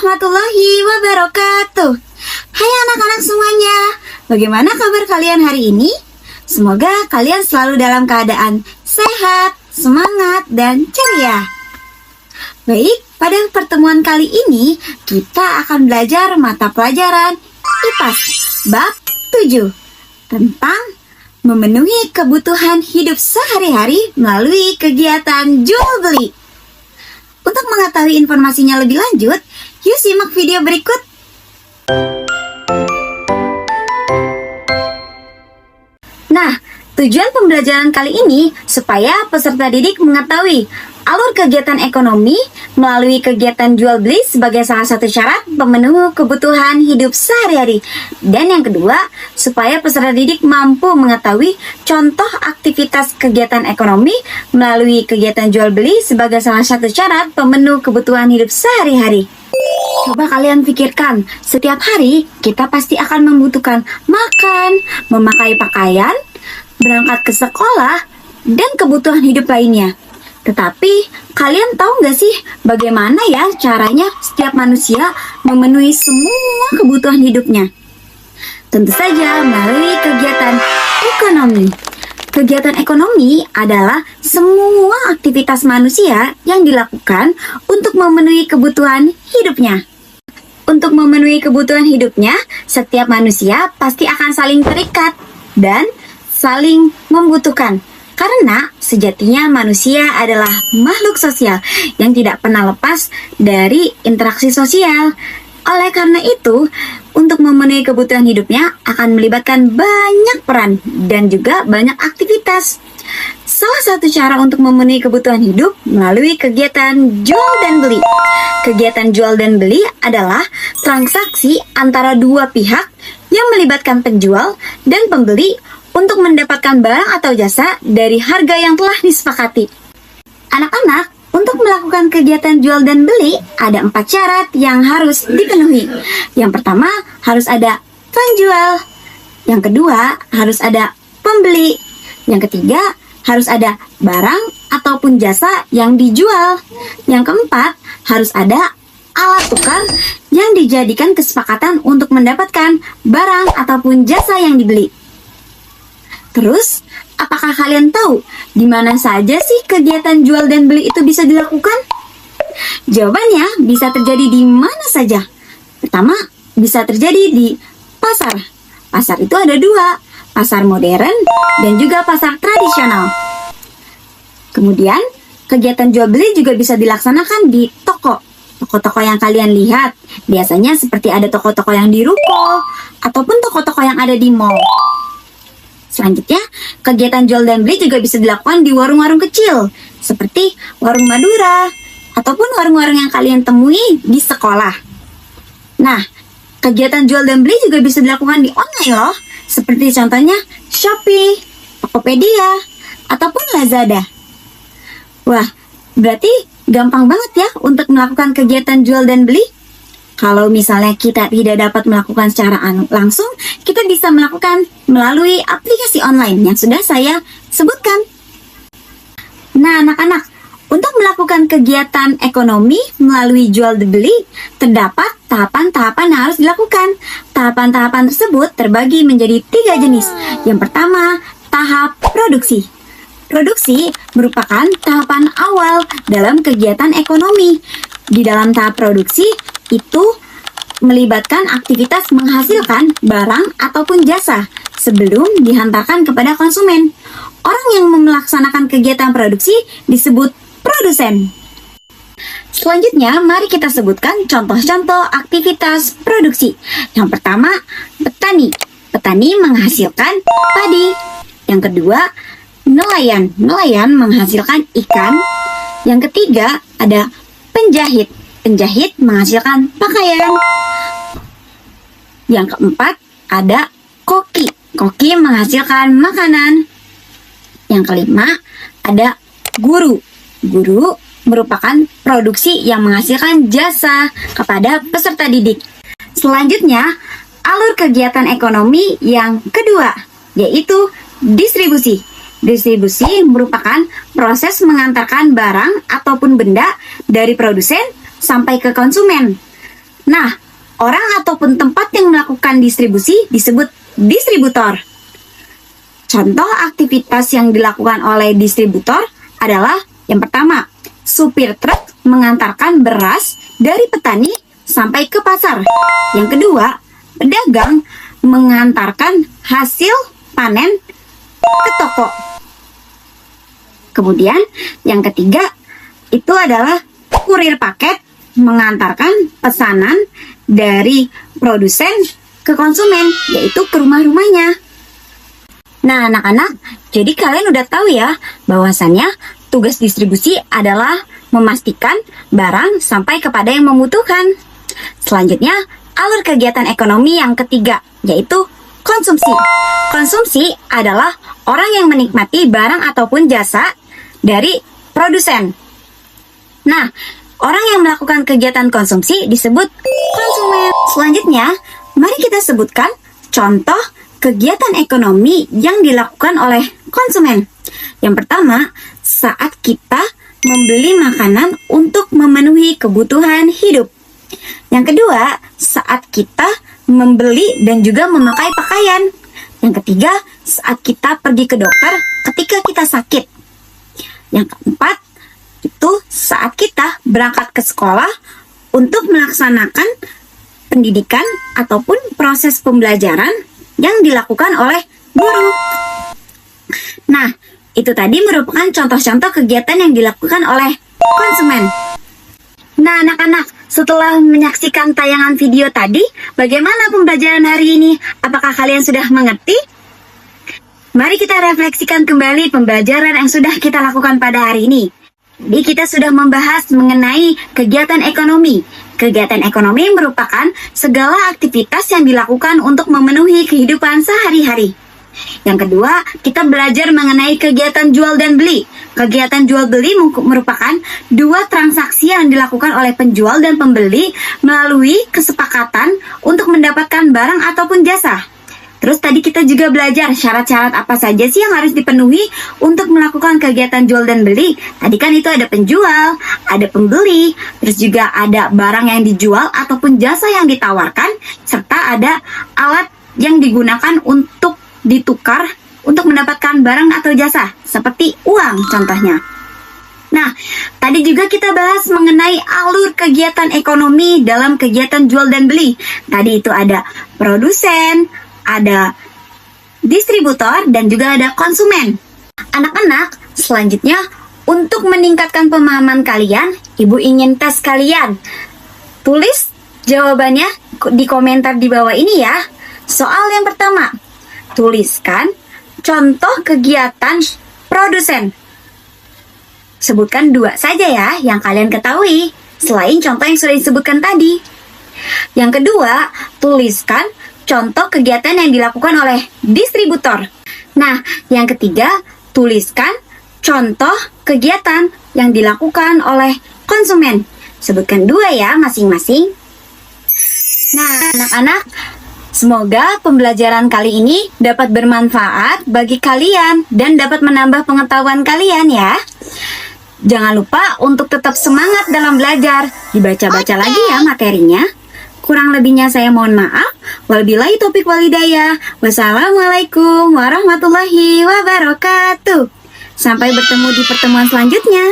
warahmatullahi wabarakatuh. Hai anak-anak semuanya, bagaimana kabar kalian hari ini? Semoga kalian selalu dalam keadaan sehat, semangat, dan ceria. Baik, pada pertemuan kali ini kita akan belajar mata pelajaran IPAS bab 7 tentang memenuhi kebutuhan hidup sehari-hari melalui kegiatan jual beli. Untuk mengetahui informasinya lebih lanjut, yuk simak video berikut. Nah, tujuan pembelajaran kali ini supaya peserta didik mengetahui alur kegiatan ekonomi melalui kegiatan jual beli sebagai salah satu syarat pemenuh kebutuhan hidup sehari-hari. Dan yang kedua, supaya peserta didik mampu mengetahui contoh aktivitas kegiatan ekonomi melalui kegiatan jual beli sebagai salah satu syarat pemenuh kebutuhan hidup sehari-hari. Coba kalian pikirkan, setiap hari kita pasti akan membutuhkan makan, memakai pakaian, berangkat ke sekolah, dan kebutuhan hidup lainnya. Tetapi, kalian tahu nggak sih bagaimana ya caranya setiap manusia memenuhi semua kebutuhan hidupnya? Tentu saja melalui kegiatan ekonomi. Kegiatan ekonomi adalah semua aktivitas manusia yang dilakukan untuk memenuhi kebutuhan hidupnya. Untuk memenuhi kebutuhan hidupnya, setiap manusia pasti akan saling terikat dan saling membutuhkan. Karena sejatinya manusia adalah makhluk sosial yang tidak pernah lepas dari interaksi sosial. Oleh karena itu, untuk memenuhi kebutuhan hidupnya akan melibatkan banyak peran dan juga banyak aktivitas. Salah satu cara untuk memenuhi kebutuhan hidup melalui kegiatan jual dan beli. Kegiatan jual dan beli adalah transaksi antara dua pihak yang melibatkan penjual dan pembeli untuk mendapatkan barang atau jasa dari harga yang telah disepakati. Anak-anak, untuk melakukan kegiatan jual dan beli, ada 4 syarat yang harus dipenuhi. Yang pertama, harus ada penjual. Yang kedua, harus ada pembeli. Yang ketiga, harus ada barang ataupun jasa yang dijual. Yang keempat, harus ada alat tukar yang dijadikan kesepakatan untuk mendapatkan barang ataupun jasa yang dibeli. Terus, apakah kalian tahu di mana saja sih kegiatan jual dan beli itu bisa dilakukan? Jawabannya bisa terjadi di mana saja. Pertama, bisa terjadi di pasar. Pasar itu ada 2, pasar modern dan juga pasar tradisional. Kemudian, kegiatan jual beli juga bisa dilaksanakan di toko. Toko-toko yang kalian lihat, biasanya seperti ada toko-toko yang di ruko ataupun toko-toko yang ada di mall. Selanjutnya, kegiatan jual dan beli juga bisa dilakukan di warung-warung kecil, seperti warung Madura, ataupun warung-warung yang kalian temui di sekolah. Nah, kegiatan jual dan beli juga bisa dilakukan di online loh, seperti contohnya Shopee, Tokopedia, ataupun Lazada. Wah, berarti gampang banget ya untuk melakukan kegiatan jual dan beli. Kalau misalnya kita tidak dapat melakukan secara langsung, kita bisa melakukan melalui aplikasi online yang sudah saya sebutkan. Nah, anak-anak, untuk melakukan kegiatan ekonomi melalui jual dan beli, terdapat tahapan-tahapan yang harus dilakukan. Tahapan-tahapan tersebut terbagi menjadi 3 jenis. Yang pertama, tahap produksi. Produksi merupakan tahapan awal dalam kegiatan ekonomi. Di dalam tahap produksi, itu melibatkan aktivitas menghasilkan barang ataupun jasa sebelum dihantarkan kepada konsumen. Orang yang melaksanakan kegiatan produksi disebut produsen. Selanjutnya, mari kita sebutkan contoh-contoh aktivitas produksi. Yang pertama, petani. Petani menghasilkan padi. Yang kedua, nelayan. Nelayan menghasilkan ikan. Yang ketiga, ada penjahit. Penjahit menghasilkan pakaian. Yang keempat, ada koki. Koki menghasilkan makanan. Yang kelima, ada guru. Guru merupakan produksi yang menghasilkan jasa kepada peserta didik. Selanjutnya, alur kegiatan ekonomi yang kedua, yaitu distribusi. Distribusi merupakan proses mengantarkan barang ataupun benda dari produsen sampai ke konsumen. Nah, orang ataupun tempat yang melakukan distribusi disebut distributor. Contoh aktivitas yang dilakukan oleh distributor adalah yang pertama, supir truk mengantarkan beras dari petani sampai ke pasar. Yang kedua, pedagang mengantarkan hasil panen ke toko. Kemudian, yang ketiga, itu adalah kurir paket mengantarkan pesanan dari produsen ke konsumen, yaitu ke rumah-rumahnya. Nah, anak-anak, jadi kalian udah tahu ya, bahwasannya tugas distribusi adalah memastikan barang sampai kepada yang membutuhkan. Selanjutnya, alur kegiatan ekonomi yang ketiga, yaitu konsumsi. Konsumsi adalah orang yang menikmati barang ataupun jasa dari produsen. Nah, orang yang melakukan kegiatan konsumsi disebut konsumen. Selanjutnya, mari kita sebutkan contoh kegiatan ekonomi yang dilakukan oleh konsumen. Yang pertama, saat kita membeli makanan untuk memenuhi kebutuhan hidup. Yang kedua, saat kita membeli dan juga memakai pakaian. Yang ketiga, saat kita pergi ke dokter ketika kita sakit. Yang keempat, itu saat kita berangkat ke sekolah untuk melaksanakan pendidikan ataupun proses pembelajaran yang dilakukan oleh guru. Nah, itu tadi merupakan contoh-contoh kegiatan yang dilakukan oleh konsumen. Nah, anak-anak, setelah menyaksikan tayangan video tadi, bagaimana pembelajaran hari ini? Apakah kalian sudah mengerti? Mari kita refleksikan kembali pembelajaran yang sudah kita lakukan pada hari ini. Jadi kita sudah membahas mengenai kegiatan ekonomi. Kegiatan ekonomi merupakan segala aktivitas yang dilakukan untuk memenuhi kehidupan sehari-hari. Yang kedua, kita belajar mengenai kegiatan jual dan beli. Kegiatan jual beli merupakan dua transaksi yang dilakukan oleh penjual dan pembeli melalui kesepakatan untuk mendapatkan barang ataupun jasa. Terus tadi kita juga belajar syarat-syarat apa saja sih yang harus dipenuhi untuk melakukan kegiatan jual dan beli. Tadi kan itu ada penjual, ada pembeli, terus juga ada barang yang dijual ataupun jasa yang ditawarkan, serta ada alat yang digunakan untuk ditukar untuk mendapatkan barang atau jasa, seperti uang contohnya. Nah, tadi juga kita bahas mengenai alur kegiatan ekonomi dalam kegiatan jual dan beli. Tadi itu ada produsen, ada distributor, dan juga ada konsumen. Anak-anak, selanjutnya untuk meningkatkan pemahaman kalian, Ibu ingin tes kalian. Tulis jawabannya di komentar di bawah ini ya. Soal yang pertama, tuliskan contoh kegiatan produsen. Sebutkan 2 saja ya yang kalian ketahui, selain contoh yang sudah disebutkan tadi. Yang kedua, tuliskan contoh kegiatan yang dilakukan oleh distributor. Nah, yang ketiga, tuliskan contoh kegiatan yang dilakukan oleh konsumen. Sebutkan 2 ya masing-masing. Nah, anak-anak, semoga pembelajaran kali ini dapat bermanfaat bagi kalian dan dapat menambah pengetahuan kalian ya. Jangan lupa untuk tetap semangat dalam belajar. Dibaca-baca lagi ya materinya. Kurang lebihnya saya mohon maaf. Wabillahi taufiq walhidayah. Wassalamualaikum warahmatullahi wabarakatuh. Sampai bertemu di pertemuan selanjutnya.